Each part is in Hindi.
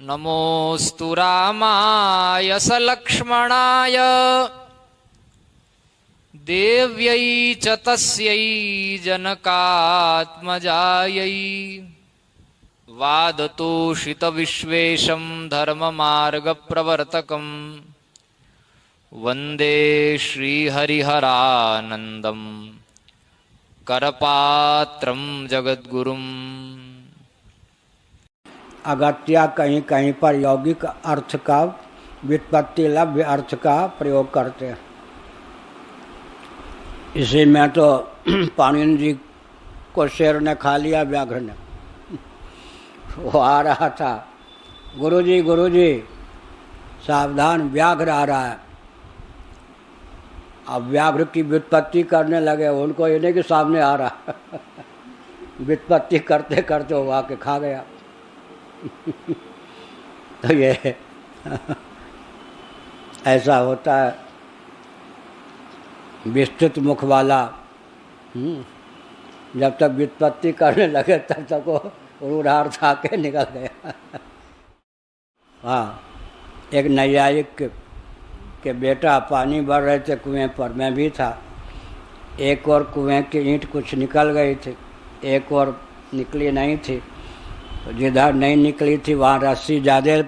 नमोस्तु रामाय सलक्ष्मणाय देव्यै च तस्यै जनकात्मजायै वादतोषितविश्वेशं धर्ममार्गप्रवर्तकं वन्दे श्रीहरिहरानन्दं करपात्रं जगद्गुरुम्। अगत्या कहीं कहीं पर यौगिक अर्थ का व्युत्पत्ति लभ्य अर्थ का प्रयोग करते हैं। इसी में तो पाणिनि जी को शेर ने खा लिया व्याघ्र ने। वो आ रहा था, गुरुजी सावधान, व्याघ्र आ रहा है। अब व्याघ्र की व्युत्पत्ति करने लगे, उनको ये नहीं कि सामने आ रहा व्युत्पत्ति करते करते वो आके खा गया। तो ये ऐसा होता है, विस्तृत मुख वाला जब तक व्युत्पत्ति करने लगे तब तक वो रूढ़ार्थ आके निकल गया। हाँ, एक नैयायिक के बेटा पानी भर रहे थे कुएं पर, मैं भी था। एक और कुएं की ईंट कुछ निकल गई थी, एक और निकली नहीं थी। तो जिधर नहीं निकली थी वहाँ रस्सी ज़्यादा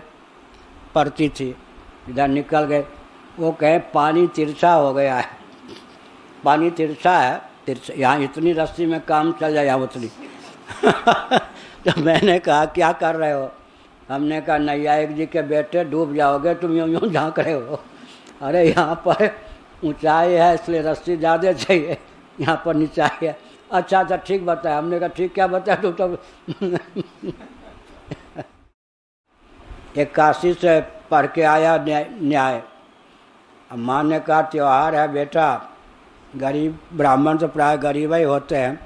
पड़ती थी, जिधर निकल गए वो कहे पानी तिरछा हो गया है, पानी तिरछा है, तिरछा यहाँ इतनी रस्सी में काम चल जाए, यहाँ उतनी। तो मैंने कहा क्या कर रहे हो? हमने कहा नैयायिक जी के बेटे डूब जाओगे, तुम यूँ यूँ झाँक रहे हो। अरे यहाँ पर ऊंचाई है इसलिए रस्सी ज़्यादा चाहिए, यहाँ पर नीचाई है। अच्छा ठीक बताया। हमने कहा ठीक क्या बताया तू तो। एक काशी से पढ़ के आया न्याय। अब माँ ने कहा त्योहार है बेटा, गरीब ब्राह्मण तो प्राय गरीब ही होते हैं,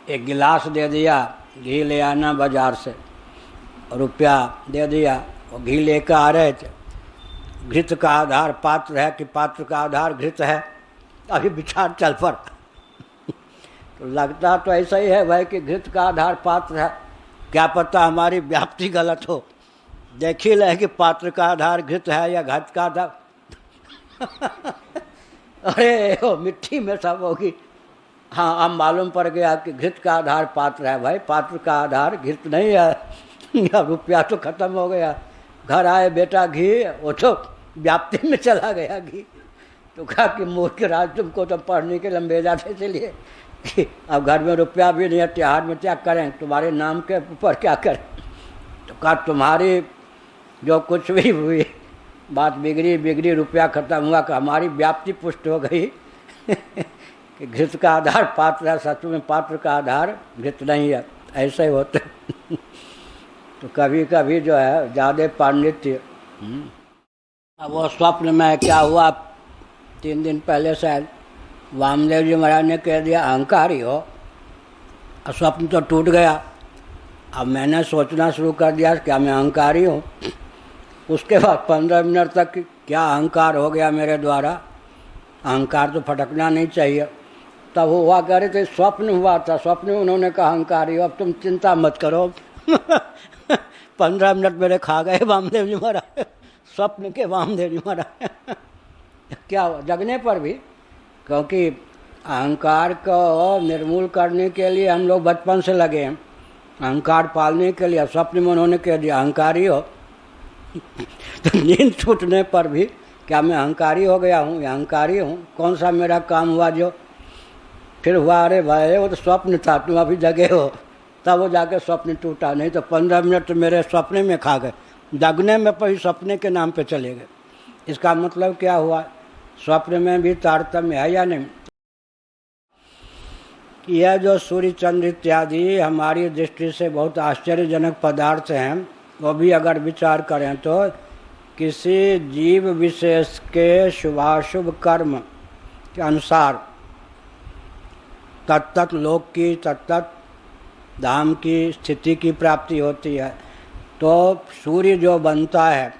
एक गिलास दे दिया, घी ले आना बाजार से, रुपया दे दिया। और घी लेकर आ रहे थे, घृत का आधार पात्र है कि पात्र का आधार घृत है, अभी विचार चल पड़ा। तो लगता तो ऐसा ही है भाई कि घृत का आधार पात्र है, क्या पता हमारी व्याप्ति गलत हो। देख ही ले कि पात्र का आधार घृत है या घृत का आधार। अरे वो मिट्टी में सब होगी। हाँ, अब मालूम पड़ गया कि घृत का आधार पात्र है। भाई पात्र का आधार घृत नहीं है। अब रुपया तो खत्म हो गया। घर आए बेटा घी, वो तो व्याप्ति में चला गया घी। तो कहा कि मूर्ख राज, तुमको तो पढ़ने के लिए भेजा थे, इसलिए अब घर में रुपया भी नहीं है, त्योहार में क्या करें, तुम्हारे नाम के ऊपर क्या करें। तो कहा तुम्हारी जो कुछ भी हुई बात बिगड़ी, रुपया खत्म हुआ, कि हमारी व्याप्ति पुष्ट हो गई कि घृत का आधार पात्र है, सच में पात्र का आधार घृत नहीं है। ऐसे ही होते। तो कभी कभी जो है ज़्यादा पांडित्य। अब वो स्वप्न में क्या हुआ, 3 दिन पहले शायद वामदेव जी महाराज ने कह दिया अहंकारी हो, और स्वप्न तो टूट गया। अब मैंने सोचना शुरू कर दिया क्या मैं अहंकारी हूँ। उसके बाद 15 मिनट तक क्या अहंकार हो गया मेरे द्वारा, अहंकार तो फटकना नहीं चाहिए। तब हुआ कह रहे थे स्वप्न हुआ था, स्वप्न में उन्होंने कहा अहंकारी हो, अब तुम चिंता मत करो। 15 मिनट मेरे खा गए वामदेव जी महाराज, स्वप्न के वामदेव जी महाराज। क्या जगने पर भी, क्योंकि अहंकार को निर्मूल करने के लिए हम लोग बचपन से लगे हैं, अहंकार पालने के लिए। स्वप्न में उन्होंने कह दिया अहंकारी हो। तो नींद छूटने पर भी क्या मैं अहंकारी हो गया हूँ, या अहंकारी हूँ, कौन सा मेरा काम हुआ जो फिर हुआ। अरे भाई वो तो स्वप्न था, तुम अभी जगे हो, तब वो जाके स्वप्न टूटा। नहीं तो 15 मिनट तो मेरे सपने में खा गए, जगने में पर सपने के नाम पे चले गए। इसका मतलब क्या हुआ, स्वप्न में भी तारतम्य है या नहीं। यह जो सूर्य चंद्र इत्यादि हमारी दृष्टि से बहुत आश्चर्यजनक पदार्थ हैं, वो भी अगर विचार करें तो किसी जीव विशेष के शुभाशुभ कर्म के अनुसार तत्त लोक की, तत्त धाम की स्थिति की प्राप्ति होती है। तो सूर्य जो बनता है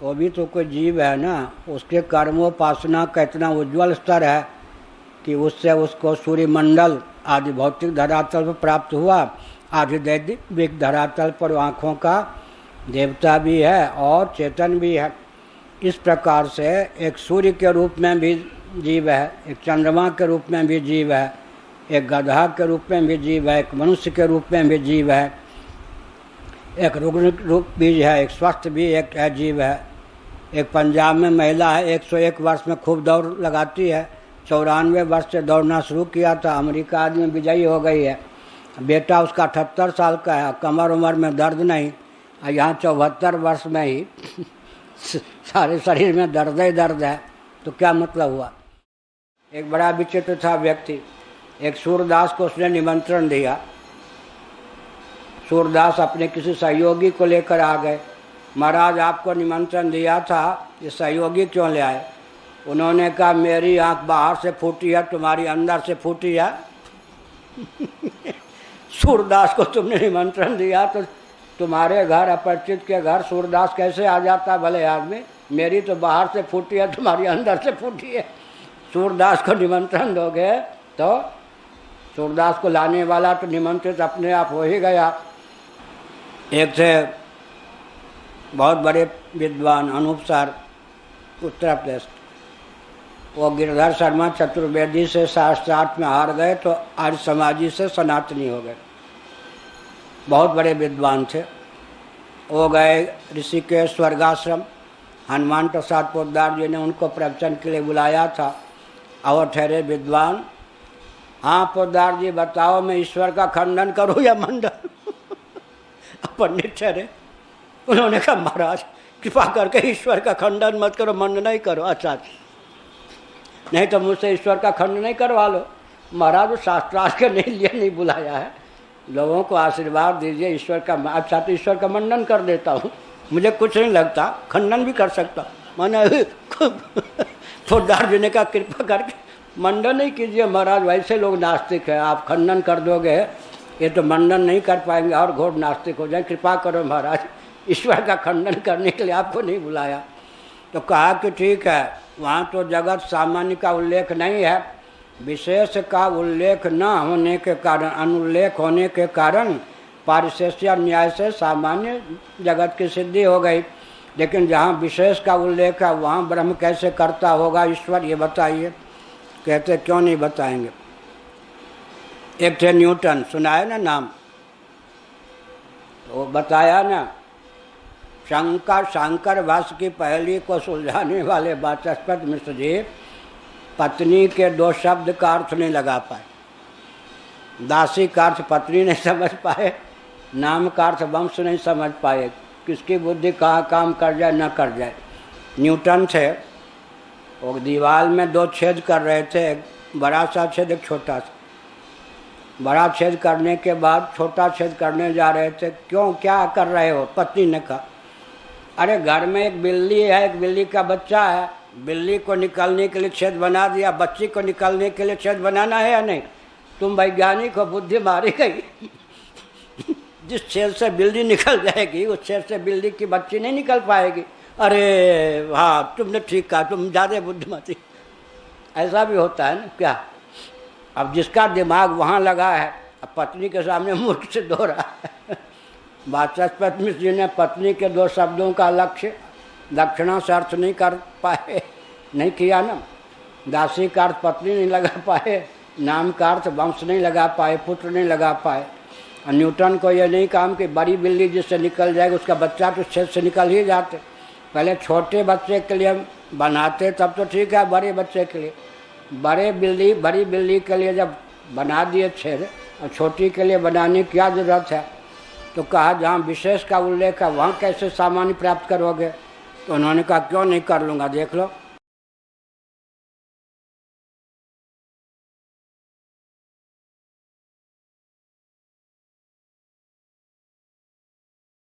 वो भी तो कोई जीव है ना, उसके कर्मोपासना का इतना उज्ज्वल स्तर है कि उससे उसको सूर्यमंडल आदि भौतिक धरातल पर प्राप्त हुआ, आधिदैविक धरातल पर आँखों का देवता भी है और चेतन भी है। इस प्रकार से एक सूर्य के रूप में भी जीव है, एक चंद्रमा के रूप में भी जीव है, एक गधा के रूप में भी जीव है, एक मनुष्य के रूप में भी जीव है, एक रुग्ण रूप भी है, एक स्वस्थ भी एक है जीव है। एक पंजाब में महिला है, 101 वर्ष में खूब दौड़ लगाती है, 94 वर्ष से दौड़ना शुरू किया था, अमेरिका आदि में विजयी हो गई है। बेटा उसका 78 साल का है, कमर उमर में दर्द नहीं, और यहाँ 74 वर्ष में ही सारे शरीर में दर्द ही दर्द है। तो क्या मतलब हुआ? एक बड़ा विचित्र था व्यक्ति, एक सूरदास को उसने निमंत्रण दिया। सूरदास अपने किसी सहयोगी को लेकर आ गए। महाराज आपको निमंत्रण दिया था, ये सहयोगी क्यों ले आए? उन्होंने कहा मेरी आंख बाहर से फूटी है, तुम्हारी अंदर से फूटी है। सूरदास को तुमने निमंत्रण दिया तो तुम्हारे घर अपरिचित के घर सूरदास कैसे आ जाता भले आदमी? मेरी तो बाहर से फूटी है, तुम्हारी अंदर से फूटी है। सूरदास को निमंत्रण दोगे तो सूरदास को लाने वाला तो निमंत्रित अपने आप हो ही गया। एक थे बहुत बड़े विद्वान अनूप सर, उत्तर प्रदेश, वो गिरधर शर्मा चतुर्वेदी से शास्त्रार्थ में हार गए तो आर्य समाजी से सनातनी हो गए। बहुत बड़े विद्वान थे। वो गए ऋषिकेश स्वर्गाश्रम, हनुमान प्रसाद पोद्दार जी ने उनको प्रवचन के लिए बुलाया था। और ठहरे विद्वान, हाँ पोद्दार जी बताओ मैं ईश्वर का खंडन करूँ या मंडन? पंडित ठहरे, उन्होंने कहा महाराज कृपा करके ईश्वर का खंडन मत करो, मंडन नहीं करो। अच्छा नहीं तो मुझसे ईश्वर का खंडन नहीं करवा लो। महाराज शास्त्रार्थ के लिए नहीं बुलाया है, लोगों को आशीर्वाद दीजिए ईश्वर का। अच्छा तो ईश्वर का मंडन कर देता हूँ, मुझे कुछ नहीं लगता, खंडन भी कर सकता। मैंने पोद्दार जी ने कहा कृपा करके मंडन नहीं कीजिए महाराज, वैसे लोग नास्तिक है, आप खंडन कर दोगे ये तो मंडन नहीं कर पाएंगे और घोर नास्तिक हो जाए। कृपा करो महाराज, ईश्वर का खंडन करने के लिए आपको नहीं बुलाया। तो कहा कि ठीक है, वहाँ तो जगत सामान्य का उल्लेख नहीं है, विशेष का उल्लेख न होने के कारण, अनुल्लेख होने के कारण पारिशेष्य न्याय से सामान्य जगत की सिद्धि हो गई। लेकिन जहाँ विशेष का उल्लेख है वहाँ ब्रह्म कैसे करता होगा ईश्वर, ये बताइए। कहते क्यों नहीं बताएंगे। एक थे न्यूटन, सुना है ना नाम? वो बताया ना, शंकर भाष्य की पहेली को सुलझाने वाले वाचस्पति मिश्र जी पत्नी के दो शब्द का अर्थ नहीं लगा पाए। दासी का अर्थ पत्नी नहीं समझ पाए, नाम का अर्थ वंश नहीं समझ पाए, किसकी बुद्धि कहाँ काम कर जाए न कर जाए। न्यूटन थे, वो दीवार में दो छेद कर रहे थे, एक बड़ा सा छेद एक छोटा सा। बड़ा छेद करने के बाद छोटा छेद करने जा रहे थे। क्यों, क्या कर रहे हो? पत्नी ने कहा अरे घर में एक बिल्ली है, एक बिल्ली का बच्चा है, बिल्ली को निकलने के लिए छेद बना दिया, बच्ची को निकलने के लिए छेद बनाना है या नहीं? तुम वैज्ञानिक हो, बुद्धि मारी गई। जिस छेद से बिल्ली निकल जाएगी उस छेद से बिल्ली की बच्ची नहीं निकल पाएगी। अरे हाँ तुमने ठीक कहा, तुम ज़्यादा बुद्धिमती। ऐसा भी होता है ना क्या? अब जिसका दिमाग वहाँ लगा है, अब पत्नी के सामने मूर्ख से दो रहा है। वाचस्पति मिश्र जी ने पत्नी के दो शब्दों का लक्ष्य दक्षिणा से अर्थ नहीं कर पाए, नहीं किया ना। दासी का अर्थ पत्नी नहीं लगा पाए, नाम का अर्थ वंश नहीं लगा पाए, पुत्र नहीं लगा पाए। और न्यूटन को यह नहीं काम कि बड़ी बिल्ली जिससे निकल जाएगी उसका बच्चा तो छेद से निकल ही जाते। पहले छोटे बच्चे के लिए बनाते तब तो ठीक है, बड़े बच्चे के लिए बड़ी बिल्ली के लिए जब बना दिए छेद और छोटी के लिए बनाने की क्या ज़रूरत है? तो कहा जहाँ विशेष का उल्लेख है वहाँ कैसे सामान्य प्राप्त करोगे? तो उन्होंने कहा क्यों नहीं कर लूँगा, देख लो।